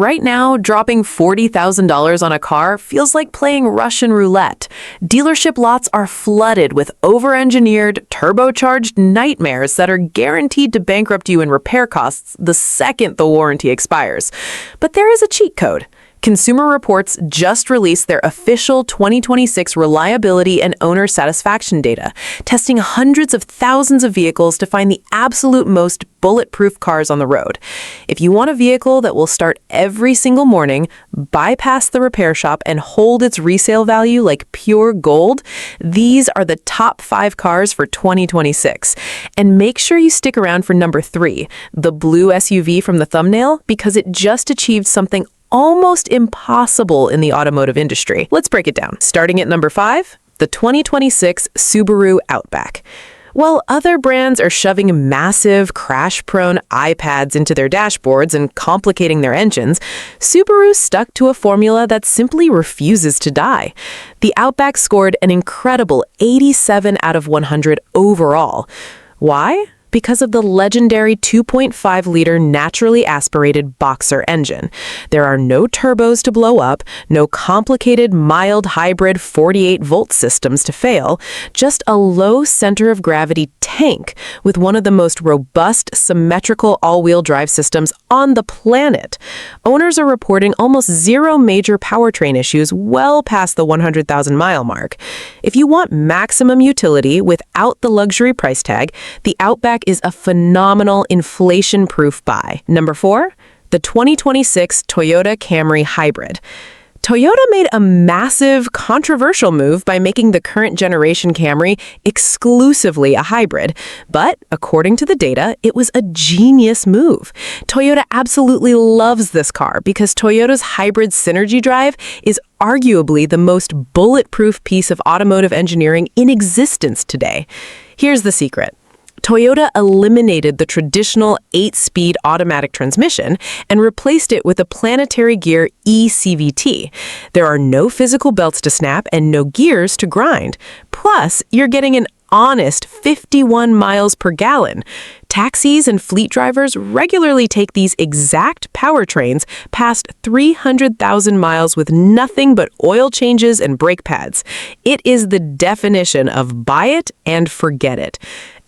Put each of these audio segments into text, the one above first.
Right now, dropping $40,000 on a car feels like playing Russian roulette. Dealership lots are flooded with over-engineered, turbocharged nightmares that are guaranteed to bankrupt you in repair costs the second the warranty expires. But there is a cheat code. Consumer Reports just released their official 2026 reliability and owner satisfaction data, testing hundreds of thousands of vehicles to find the absolute most bulletproof cars on the road. If you want a vehicle that will start every single morning, bypass the repair shop, and hold its resale value like pure gold, these are the top 5 cars for 2026. And make sure you stick around for number 3, the blue SUV from the thumbnail, because it just achieved something almost impossible in the automotive industry. Let's break it down. Starting at number 5, the 2026 Subaru Outback. While other brands are shoving massive, crash-prone iPads into their dashboards and complicating their engines, Subaru stuck to a formula that simply refuses to die. The Outback scored an incredible 87 out of 100 overall. Why? Because of the legendary 2.5-liter naturally aspirated boxer engine. There are no turbos to blow up, no complicated mild hybrid 48-volt systems to fail, just a low center of gravity tank with one of the most robust symmetrical all-wheel drive systems on the planet. Owners are reporting almost zero major powertrain issues well past the 100,000-mile mark. If you want maximum utility without the luxury price tag, the Outback is a phenomenal inflation-proof buy. Number 4, the 2026 Toyota Camry Hybrid. Toyota made a massive, controversial move by making the current generation Camry exclusively a hybrid. But, according to the data, it was a genius move. Toyota absolutely loves this car because Toyota's hybrid synergy drive is arguably the most bulletproof piece of automotive engineering in existence today. Here's the secret. Toyota eliminated the traditional 8-speed automatic transmission and replaced it with a planetary gear eCVT. There are no physical belts to snap and no gears to grind. Plus, you're getting an honest 51 miles per gallon. Taxis and fleet drivers regularly take these exact powertrains past 300,000 miles with nothing but oil changes and brake pads. It is the definition of buy it and forget it.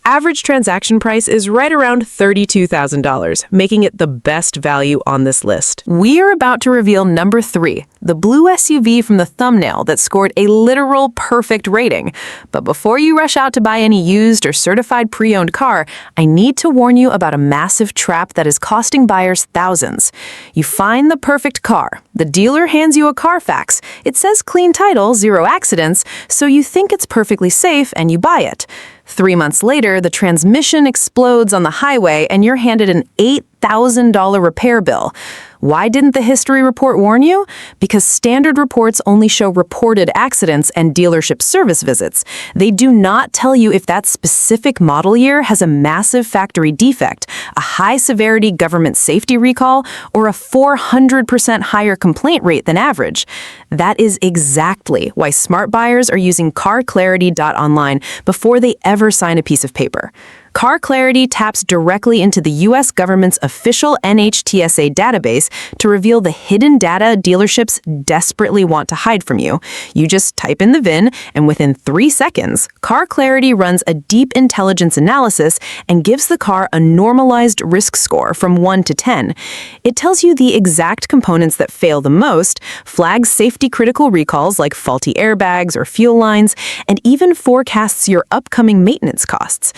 Average transaction price is right around $32,000, making it the best value on this list. We are about to reveal number 3, the blue SUV from the thumbnail that scored a literal perfect rating. But before you rush out to buy any used or certified pre-owned car, I need to warn you about a massive trap that is costing buyers thousands. You find the perfect car. The dealer hands you a Carfax. It says clean title, 0 accidents, so you think it's perfectly safe and you buy it. 3 months later, the transmission explodes on the highway and you're handed an $8,000 repair bill. Why didn't the history report warn you? Because standard reports only show reported accidents and dealership service visits. They do not tell you if that specific model year has a massive factory defect, a high-severity government safety recall, or a 400% higher complaint rate than average. That is exactly why smart buyers are using CarClarity.online before they ever sign a piece of paper. CarClarity taps directly into the U.S. government's official NHTSA database to reveal the hidden data dealerships desperately want to hide from you. You just type in the VIN, and within 3 seconds, CarClarity runs a deep intelligence analysis and gives the car a normalized risk score from 1 to 10. It tells you the exact components that fail the most, flags safety-critical recalls like faulty airbags or fuel lines, and even forecasts your upcoming maintenance costs.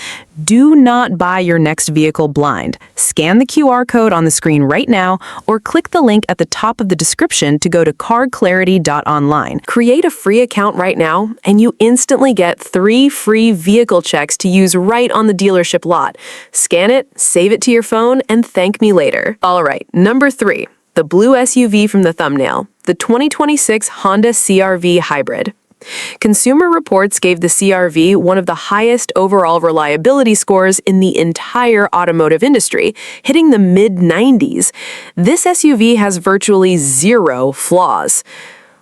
Do not buy your next vehicle blind. Scan the QR code on the screen right now or click the link at the top of the description to go to CarClarity.online. Create a free account right now and you instantly get 3 free vehicle checks to use right on the dealership lot. Scan it, save it to your phone, and thank me later. All right, number 3, the blue SUV from the thumbnail, the 2026 Honda CR-V Hybrid. Consumer Reports gave the CR-V one of the highest overall reliability scores in the entire automotive industry, hitting the mid-90s. This SUV has virtually 0 flaws.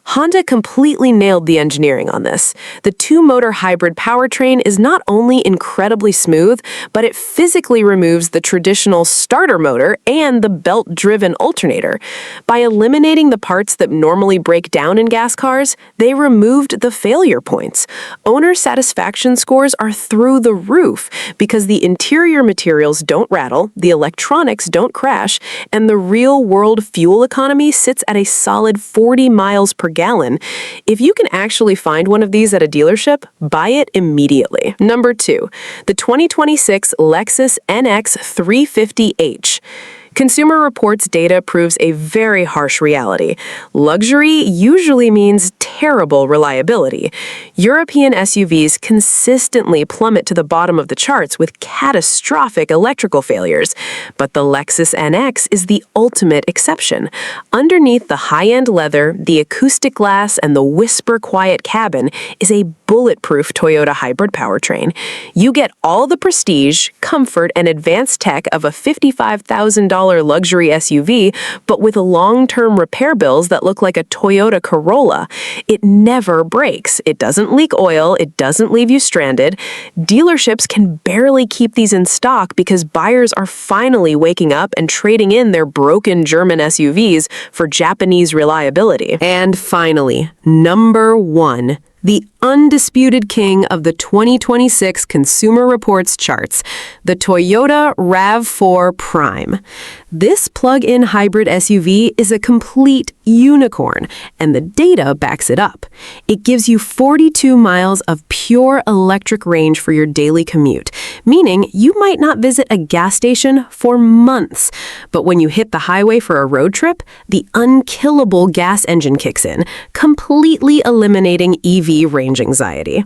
Honda completely nailed the engineering on this. The two-motor hybrid powertrain is not only incredibly smooth, but it physically removes the traditional starter motor and the belt-driven alternator. By eliminating the parts that normally break down in gas cars, they removed the failure points. Owner satisfaction scores are through the roof because the interior materials don't rattle, the electronics don't crash, and the real-world fuel economy sits at a solid 40 miles per gallon. If you can actually find one of these at a dealership, buy it immediately. Number 2, the 2026 Lexus NX 350h. Consumer Reports data proves a very harsh reality. Luxury usually means terrible reliability. European SUVs consistently plummet to the bottom of the charts with catastrophic electrical failures. But the Lexus NX is the ultimate exception. Underneath the high-end leather, the acoustic glass, and the whisper-quiet cabin is a bulletproof Toyota hybrid powertrain. You get all the prestige, comfort, and advanced tech of a $55,000 luxury SUV, but with long-term repair bills that look like a Toyota Corolla. It never breaks. It doesn't leak oil. It doesn't leave you stranded. Dealerships can barely keep these in stock because buyers are finally waking up and trading in their broken German SUVs for Japanese reliability. And finally, number 1. The undisputed king of the 2026 Consumer Reports charts, the Toyota RAV4 Prime. This plug-in hybrid SUV is a complete unicorn, and the data backs it up. It gives you 42 miles of pure electric range for your daily commute, meaning you might not visit a gas station for months. But when you hit the highway for a road trip, the unkillable gas engine kicks in, completely eliminating EV range anxiety.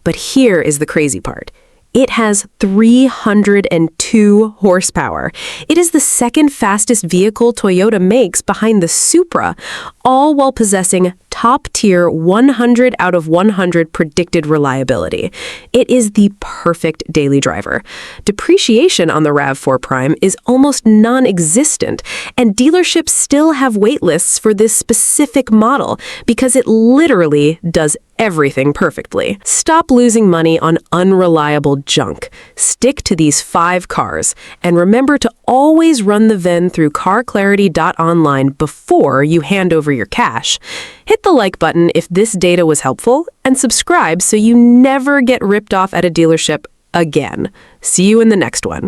But here is the crazy part. It has 302 horsepower. It is the second fastest vehicle Toyota makes behind the Supra, all while possessing top-tier 100 out of 100 predicted reliability. It is the perfect daily driver. Depreciation on the RAV4 Prime is almost non-existent, and dealerships still have wait lists for this specific model because it literally does everything perfectly. Stop losing money on unreliable junk. Stick to these 5 cars, and remember to always run the VIN through carclarity.online before you hand over your cash. Hit the like button if this data was helpful, and subscribe so you never get ripped off at a dealership again. See you in the next one.